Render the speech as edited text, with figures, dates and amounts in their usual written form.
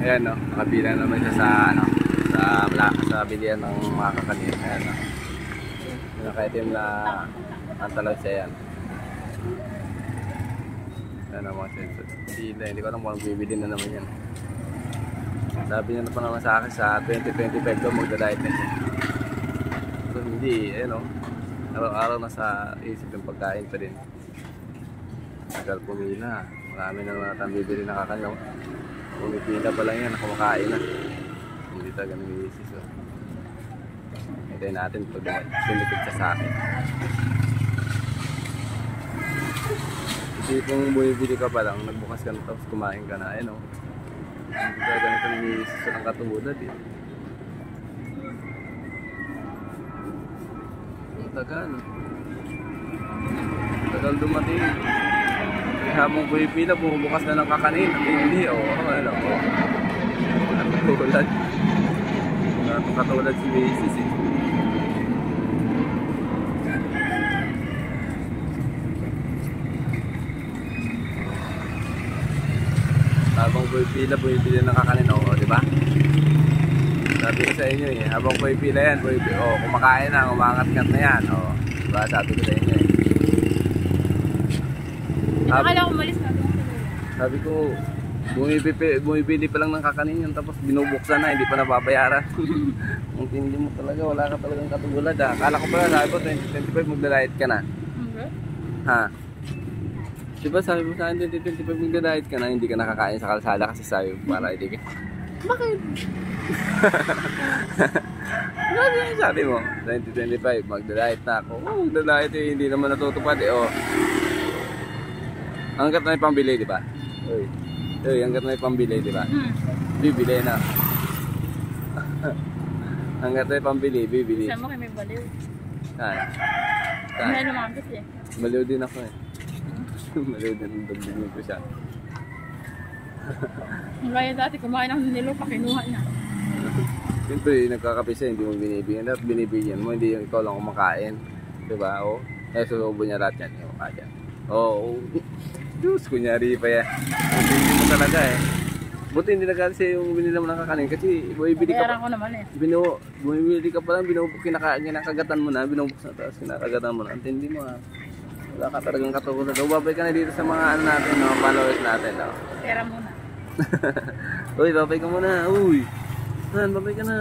Ayan no, nakapila naman siya sa ano, sa bilihan ng mga kakanin. Ayan no. Yung nakaitim na antalaw siya yan. Ayan ang mga sensor. Hindi ko alam kung bibili na naman yan. Sabi niya na pa naman sa akin sa 2025 daw magda-diet na siya. So hindi, ayan o. Araw-araw na sa isip yung pagkain pa din. Tagal pumila. Marami na naman natang bibili na kakalaw. Pumipila pa lang yan, kumakain na. Hindi talaga nag-iisis. So. Hintayin natin pag sinipid siya sa akin. Kasi kung bumibili ka pa lang, nagbukas ka na tapos kumain ka na. Ayan o. Hindi ka ganito nag-iisis ng katulad eh. Tagal. Tagal dumating. Habang pumipila, bumubukas na ng kakanin. Hindi, o. Ano, o. Katulad. Katulad si Macy's eh. Habang pumipila ng kakanin, o. Diba? Sabi ko sa inyo eh, habang pumipila yan, kumakain na, umangat-ngat na yan, o. Diba? Sabi ko sa inyo eh. Akala ko umalis na doon. Sabi ko, bumibili pa lang ng kakanin yun, tapos binubuksan na, hindi pa nababayaran. Ang tindi mo talaga, wala ka talagang katulad ha. Akala ko pala, sabi ko, 2025 magda-diet ka na. Ha? Diba sabi mo sa akin, 2025 magda-diet ka na, hindi ka nakakain sa kalsada kasi sabi mo, para hindi ka. Bakit? Sabi mo, 2025 magda-diet na ako. Magda-diet eh, hindi naman natutupad eh, oh. Hanggat na may pambili, di ba? Uy, hanggat na may pambili, di ba? Bibili na. Hanggat na may pambili, bibili. Sama kayo may baliw. Saan? May lumabas eh. Baliw din ako eh. Baliw din ang dagdagin ko siya. Kaya dati kumain ako ng nilo, pakinuha niya. Siyempre, nagkakape siya, hindi mo binibigyan. Dapat binibigyan mo, hindi yung ikaw lang kumakain. Di ba? O, kaya susubo niya lahat yan. Yung kaya. Oo. Diyos, kunyari pa yan. Hindi mo talaga eh. Buti hindi nagkasi yung binili mo ng kakanin kasi bumibili ka pa. Ko naman eh. Bumibili ka pa lang, kinakagatan mo na, binubuksan na tapos kinakagatan mo na. Antindi mo ha. Wala ka talagang katulad. Babay ka na dito sa mga ano natin, mga followers natin. No? Pera muna. Uy, babay ka muna. Uy. Babay ka na.